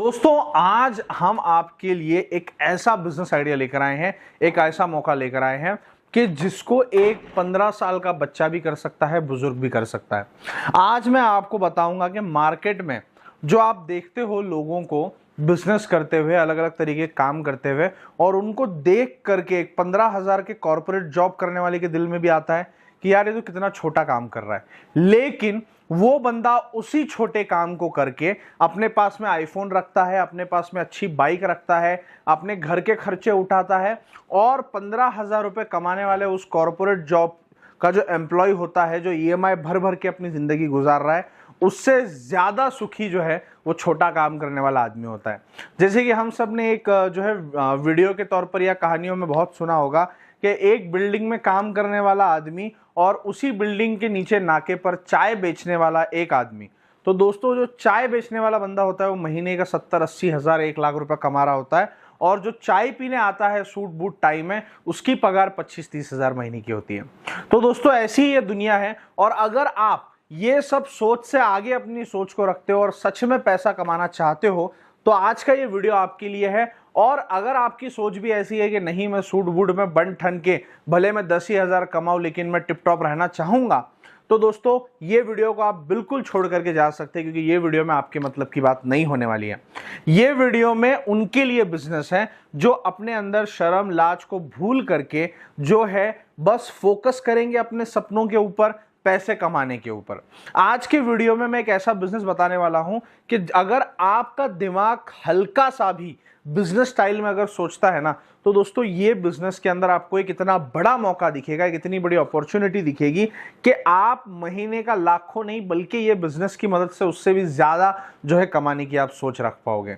दोस्तों आज हम आपके लिए एक ऐसा बिजनेस आइडिया लेकर आए हैं, एक ऐसा मौका लेकर आए हैं कि जिसको एक 15 साल का बच्चा भी कर सकता है, बुजुर्ग भी कर सकता है। आज मैं आपको बताऊंगा कि मार्केट में जो आप देखते हो लोगों को बिजनेस करते हुए, अलग अलग तरीके के काम करते हुए, और उनको देख करके एक 15,000 के कॉर्पोरेट जॉब करने वाले के दिल में भी आता है कि यार ये तो कितना छोटा काम कर रहा है, लेकिन वो बंदा उसी छोटे काम को करके अपने पास में आईफोन रखता है, अपने पास में अच्छी बाइक रखता है, अपने घर के खर्चे उठाता है, और 15,000 रुपए कमाने वाले उस कॉर्पोरेट जॉब का जो एम्प्लॉय होता है, जो ईएमआई भर भर के अपनी जिंदगी गुजार रहा है, उससे ज्यादा सुखी जो है वो छोटा काम करने वाला आदमी होता है। जैसे कि हम सब ने एक जो है वीडियो के तौर पर या कहानियों में बहुत सुना होगा कि एक बिल्डिंग में काम करने वाला आदमी और उसी बिल्डिंग के नीचे नाके पर चाय बेचने वाला एक आदमी। तो दोस्तों जो चाय बेचने वाला बंदा होता है वो महीने का 70-80 हजार 1 लाख रुपए कमा रहा होता है, और जो चाय पीने आता है सूट बूट टाई में, उसकी पगार 25-30 हजार महीने की होती है। तो दोस्तों ऐसी ही ये दुनिया है, और अगर आप ये सब सोच से आगे अपनी सोच को रखते हो और सच में पैसा कमाना चाहते हो तो आज का ये वीडियो आपके लिए है। और अगर आपकी सोच भी ऐसी है कि नहीं मैं सूट बूट में बन ठन के भले मैं 10 ही हजार कमाऊं लेकिन मैं टिप टॉप रहना चाहूंगा, तो दोस्तों ये वीडियो को आप बिल्कुल छोड़ करके जा सकते हैं, क्योंकि ये वीडियो में आपके मतलब की बात नहीं होने वाली है। ये वीडियो में उनके लिए बिजनेस है जो अपने अंदर शर्म लाज को भूल करके जो है बस फोकस करेंगे अपने सपनों के ऊपर, पैसे कमाने के ऊपर। आज के वीडियो में मैं एक ऐसा बिजनेस बताने वाला हूं कि अगर आपका दिमाग हल्का सा भी बिजनेस स्टाइल में अगर सोचता है ना, तो दोस्तों ये बिजनेस के अंदर आपको एक इतना बड़ा मौका दिखेगा, एक इतनी बड़ी अपॉर्चुनिटी दिखेगी कि आप महीने का लाखों नहीं बल्कि ये बिजनेस की मदद से उससे भी ज्यादा जो है कमाने की आप सोच रख पाओगे।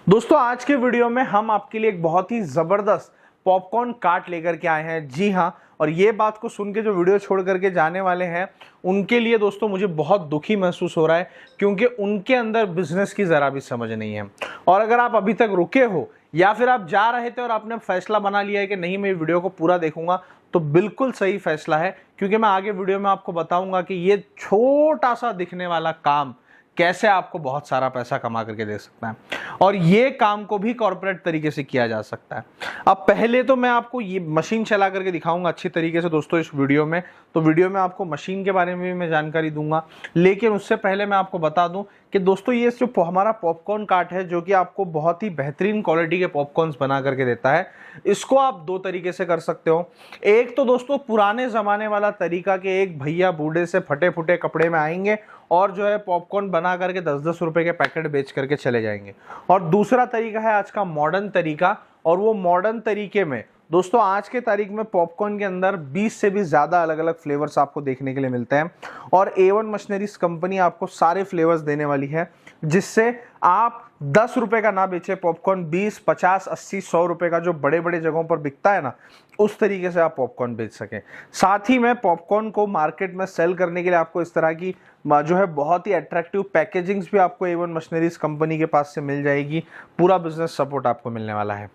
दोस्तों आज के वीडियो में हम आपके लिए एक बहुत ही जबरदस्त पॉपकॉर्न कार्ट लेकर के आए हैं। जी हाँ, और ये बात को सुन के जो वीडियो छोड़ करके जाने वाले हैं उनके लिए दोस्तों मुझे बहुत दुखी महसूस हो रहा है, क्योंकि उनके अंदर बिजनेस की जरा भी समझ नहीं है। और अगर आप अभी तक रुके हो या फिर आप जा रहे थे और आपने फैसला बना लिया है कि नहीं मैं वीडियो को पूरा देखूंगा, तो बिल्कुल सही फैसला है, क्योंकि मैं आगे वीडियो में आपको बताऊंगा कि ये छोटा सा दिखने वाला काम कैसे आपको बहुत सारा पैसा कमा करके दे सकता है, और ये काम को भी कॉर्पोरेट तरीके से किया जा सकता है। अब पहले तो मैं आपको ये मशीन चला करके दिखाऊंगा अच्छी तरीके से दोस्तों इस वीडियो में, तो वीडियो में आपको मशीन के बारे में भी मैं जानकारी दूंगा, लेकिन उससे पहले मैं आपको बता दूं कि दोस्तों ये जो हमारा पॉपकॉर्न कार्ट है जो कि आपको बहुत ही बेहतरीन क्वालिटी के पॉपकॉर्न्स बना करके देता है, इसको आप दो तरीके से कर सकते हो। एक तो दोस्तों पुराने जमाने वाला तरीका के एक भैया बूढ़े से फटे फुटे कपड़े में आएंगे और जो है पॉपकॉर्न बना करके 10-10 रुपए के पैकेट बेच करके चले जाएंगे, और दूसरा तरीका है आज का मॉडर्न तरीका, और वो मॉडर्न तरीके में दोस्तों आज के तारीख में पॉपकॉर्न के अंदर 20 से भी ज्यादा अलग अलग फ्लेवर्स आपको देखने के लिए मिलते हैं, और A1 मशीनरीज कंपनी आपको सारे फ्लेवर्स देने वाली है, जिससे आप 10 रुपए का ना बेचे पॉपकॉर्न 20, 50, 80, 100 रुपए का जो बड़े बड़े जगहों पर बिकता है ना, उस तरीके से आप पॉपकॉर्न बेच सकें। साथ ही में पॉपकॉर्न को मार्केट में सेल करने के लिए आपको इस तरह की जो है बहुत ही अट्रैक्टिव पैकेजिंग्स भी आपको A1 मशीनरीज कंपनी के पास से मिल जाएगी। पूरा बिजनेस सपोर्ट आपको मिलने वाला है।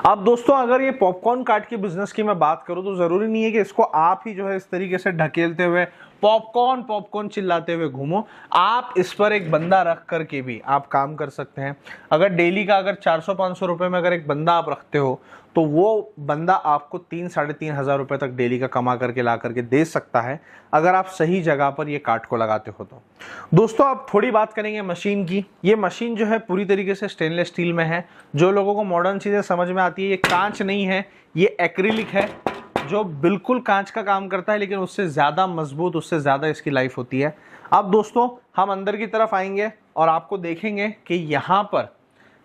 अब दोस्तों अगर ये पॉपकॉर्न कार्ट की बिजनेस की मैं बात करूं तो जरूरी नहीं है कि इसको आप ही जो है इस तरीके से ढकेलते हुए पॉपकॉर्न पॉपकॉर्न चिल्लाते हुए घूमो। आप इस पर एक बंदा रख करके भी आप काम कर सकते हैं। अगर डेली का अगर 400-500 रुपए में अगर एक बंदा आप रखते हो तो वो बंदा आपको 3-3.5 हजार रुपए तक डेली का कमा करके ला करके दे सकता है, अगर आप सही जगह पर ये कार्ट को लगाते हो तो। दोस्तों अब थोड़ी बात करेंगे मशीन की। ये मशीन जो है पूरी तरीके से स्टेनलेस स्टील में है। जो लोगों को मॉडर्न चीजें समझ में आती है, ये कांच नहीं है, ये एक्रिलिक है जो बिल्कुल कांच का काम करता है, लेकिन उससे ज्यादा मजबूत, उससे ज्यादा इसकी लाइफ होती है। अब दोस्तों हम अंदर की तरफ आएंगे और आपको देखेंगे कि यहाँ पर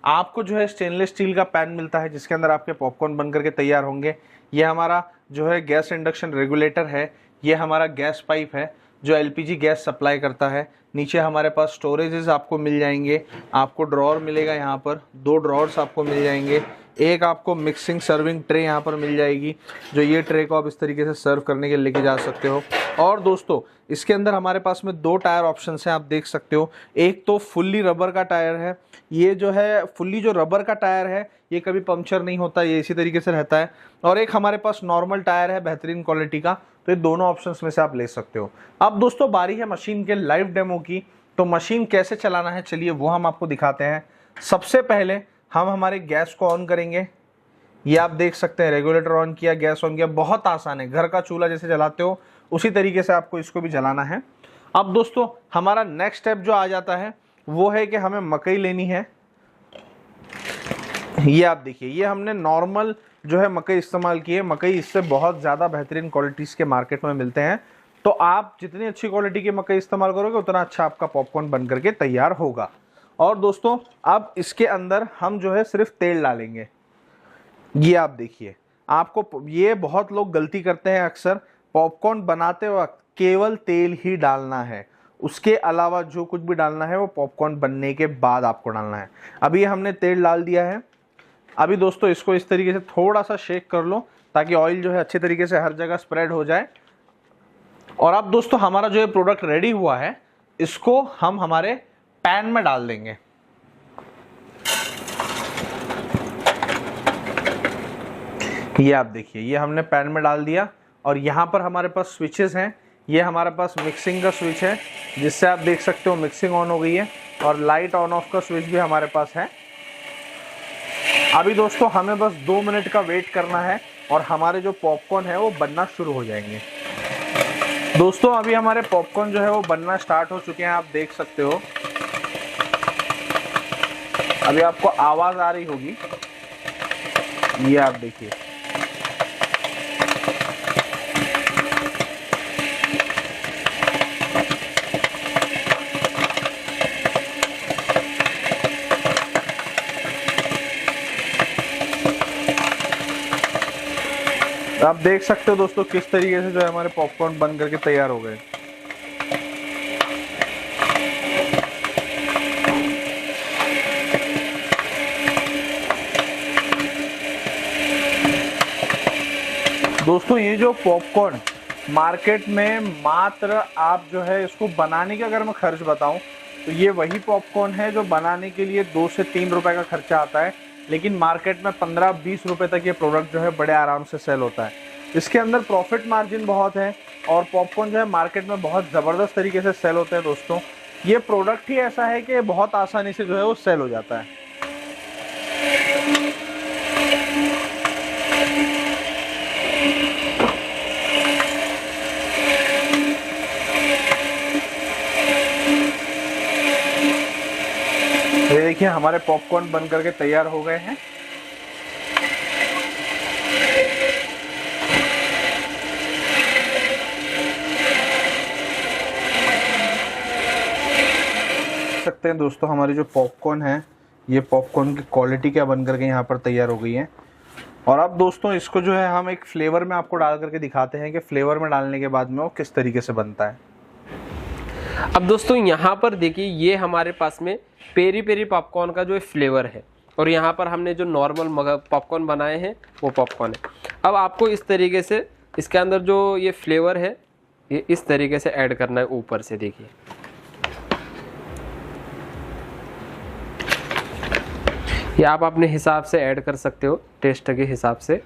आपको जो है स्टेनलेस स्टील का पैन मिलता है, जिसके अंदर आपके पॉपकॉर्न बन करके तैयार होंगे। ये हमारा जो है गैस इंडक्शन रेगुलेटर है, ये हमारा गैस पाइप है जो एलपीजी गैस सप्लाई करता है। नीचे हमारे पास स्टोरेजेस आपको मिल जाएंगे, आपको ड्रॉअर मिलेगा, यहाँ पर 2 ड्रॉअर्स आपको मिल जाएंगे। एक आपको मिक्सिंग सर्विंग ट्रे यहाँ पर मिल जाएगी, जो ये ट्रे को आप इस तरीके से सर्व करने के लिए लेके जा सकते हो। और दोस्तों इसके अंदर हमारे पास में 2 टायर ऑप्शन हैं, आप देख सकते हो। एक तो फुल्ली रबर का टायर है, ये जो है फुल्ली जो रबर का टायर है ये कभी पंक्चर नहीं होता, ये इसी तरीके से रहता है। और एक हमारे पास नॉर्मल टायर है बेहतरीन क्वालिटी का, तो ये दोनों ऑप्शंस में से आप ले सकते हो। अब दोस्तों बारी है मशीन के लाइव डेमो की, तो मशीन कैसे चलाना है चलिए वो हम आपको दिखाते हैं। सबसे पहले हम हमारे गैस को ऑन करेंगे। ये आप देख सकते हैं, रेगुलेटर ऑन किया, गैस ऑन किया, बहुत आसान है। घर का चूल्हा जैसे जलाते हो उसी तरीके से आपको इसको भी जलाना है। अब दोस्तों हमारा नेक्स्ट स्टेप जो आ जाता है वो है कि हमें मकई लेनी है। ये आप देखिए, ये हमने नॉर्मल जो है मकई इस्तेमाल की है। मकई इससे बहुत ज़्यादा बेहतरीन क्वालिटीज़ के मार्केट में मिलते हैं, तो आप जितनी अच्छी क्वालिटी की मकई इस्तेमाल करोगे उतना अच्छा आपका पॉपकॉर्न बन करके तैयार होगा। और दोस्तों अब इसके अंदर हम जो है सिर्फ तेल डालेंगे। ये आप देखिए, आपको ये बहुत लोग गलती करते हैं अक्सर, पॉपकॉर्न बनाते वक्त केवल तेल ही डालना है, उसके अलावा जो कुछ भी डालना है वो पॉपकॉर्न बनने के बाद आपको डालना है। अभी हमने तेल डाल दिया है। अभी दोस्तों इसको इस तरीके से थोड़ा सा शेक कर लो ताकि ऑयल जो है अच्छे तरीके से हर जगह स्प्रेड हो जाए। और अब दोस्तों हमारा जो ये प्रोडक्ट रेडी हुआ है इसको हम हमारे पैन में डाल देंगे। ये आप देखिए, ये हमने पैन में डाल दिया और यहाँ पर हमारे पास स्विचेस हैं। ये हमारे पास मिक्सिंग का स्विच है जिससे आप देख सकते हो मिक्सिंग ऑन हो गई है, और लाइट ऑन ऑफ का स्विच भी हमारे पास है। अभी दोस्तों हमें बस 2 मिनट का वेट करना है और हमारे जो पॉपकॉर्न है वो बनना शुरू हो जाएंगे। दोस्तों अभी हमारे पॉपकॉर्न जो है वो बनना स्टार्ट हो चुके हैं, आप देख सकते हो। अभी आपको आवाज आ रही होगी, ये आप देखिए। आप देख सकते हो दोस्तों किस तरीके से जो है हमारे पॉपकॉर्न बन करके तैयार हो गए। दोस्तों ये जो पॉपकॉर्न मार्केट में मात्र आप जो है इसको बनाने के अगर मैं खर्च बताऊं तो ये वही पॉपकॉर्न है जो बनाने के लिए 2 से 3 रुपए का खर्चा आता है, लेकिन मार्केट में 15-20 रुपए तक ये प्रोडक्ट जो है बड़े आराम से सेल होता है। इसके अंदर प्रॉफिट मार्जिन बहुत है और पॉपकॉर्न जो है मार्केट में बहुत ज़बरदस्त तरीके से सेल होते हैं। दोस्तों ये प्रोडक्ट ही ऐसा है कि बहुत आसानी से जो है वो सेल हो जाता है। ये देखिए हमारे पॉपकॉर्न बन करके तैयार हो गए हैं। सकते हैं दोस्तों हमारी जो पॉपकॉर्न है, ये पॉपकॉर्न की क्वालिटी क्या बन करके यहाँ पर तैयार हो गई है। और अब दोस्तों इसको जो है हम एक फ्लेवर में आपको डाल करके दिखाते हैं कि फ्लेवर में डालने के बाद में वो किस तरीके से बनता है। अब दोस्तों यहाँ पर देखिए, ये हमारे पास में पेरी पेरी पॉपकॉर्न का जो फ्लेवर है और यहाँ पर हमने जो नॉर्मल पॉपकॉर्न बनाए हैं वो पॉपकॉर्न है। अब आपको इस तरीके से इसके अंदर जो ये फ्लेवर है ये इस तरीके से ऐड करना है ऊपर से। देखिए ये आप अपने हिसाब से ऐड कर सकते हो, टेस्ट के हिसाब से।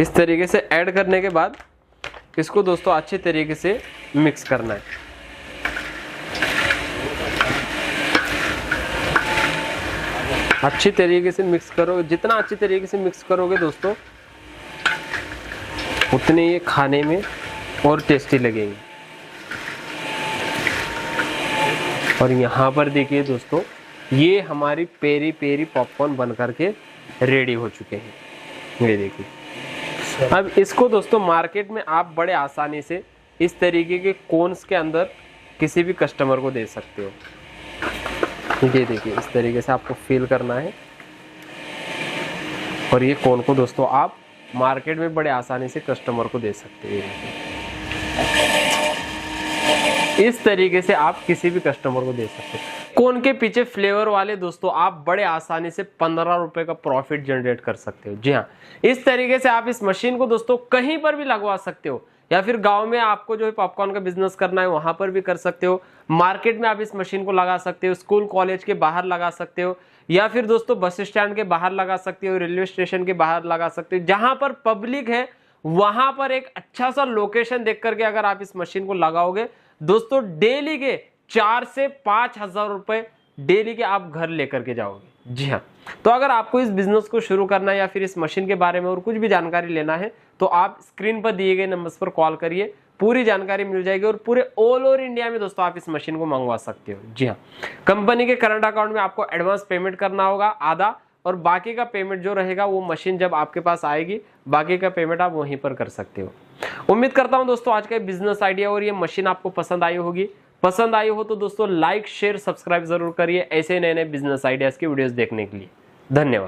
इस तरीके से ऐड करने के बाद इसको दोस्तों अच्छे तरीके से मिक्स करना है। अच्छी तरीके से मिक्स करो, जितना अच्छी तरीके से मिक्स करोगे दोस्तों उतने ये खाने में और टेस्टी लगेंगे। और यहाँ पर देखिए दोस्तों, ये हमारी पेरी पेरी पॉपकॉर्न बन करके रेडी हो चुके हैं। ये देखिए, अब इसको दोस्तों मार्केट में आप बड़े आसानी से इस तरीके के कोन्स के अंदर किसी भी कस्टमर को दे सकते हो। ये देखिए, इस तरीके से आपको फील करना है और ये कोन को दोस्तों आप मार्केट में बड़े आसानी से कस्टमर को दे सकते हैं। इस तरीके से आप किसी भी कस्टमर को दे सकते हैं। कोन के पीछे फ्लेवर वाले दोस्तों आप बड़े आसानी से 15 रुपए का प्रॉफिट जनरेट कर सकते हो। जी हाँ, इस तरीके से आप इस मशीन को दोस्तों कहीं पर भी लगवा सकते हो, या फिर गांव में आपको जो है पॉपकॉर्न का बिजनेस करना है वहां पर भी कर सकते हो। मार्केट में आप इस मशीन को लगा सकते हो, स्कूल कॉलेज के बाहर लगा सकते हो, या फिर दोस्तों बस स्टैंड के बाहर लगा सकते हो, रेलवे स्टेशन के बाहर लगा सकते हो। जहां पर पब्लिक है वहां पर एक अच्छा सा लोकेशन देख करके अगर आप इस मशीन को लगाओगे दोस्तों, डेली के 4 से 5,000 रुपए डेली के आप घर लेकर के जाओगे। जी हाँ, तो अगर आपको इस बिजनेस को शुरू करना है या फिर इस मशीन के बारे में और कुछ भी जानकारी लेना है तो आप स्क्रीन पर दिए गए नंबर्स पर कॉल करिए, पूरी जानकारी मिल जाएगी और पूरे ऑल ओवर इंडिया में दोस्तों आप इस मशीन को मंगवा सकते हो। जी हाँ, कंपनी के करंट अकाउंट में आपको एडवांस पेमेंट करना होगा आधा, और बाकी का पेमेंट जो रहेगा वो मशीन जब आपके पास आएगी बाकी का पेमेंट आप वहीं पर कर सकते हो। उम्मीद करता हूं दोस्तों आज का बिजनेस आइडिया और ये मशीन आपको पसंद आई होगी। पसंद आई हो तो दोस्तों लाइक शेयर सब्सक्राइब जरूर करिए ऐसे नए नए बिजनेस आइडियाज की वीडियोस देखने के लिए। धन्यवाद।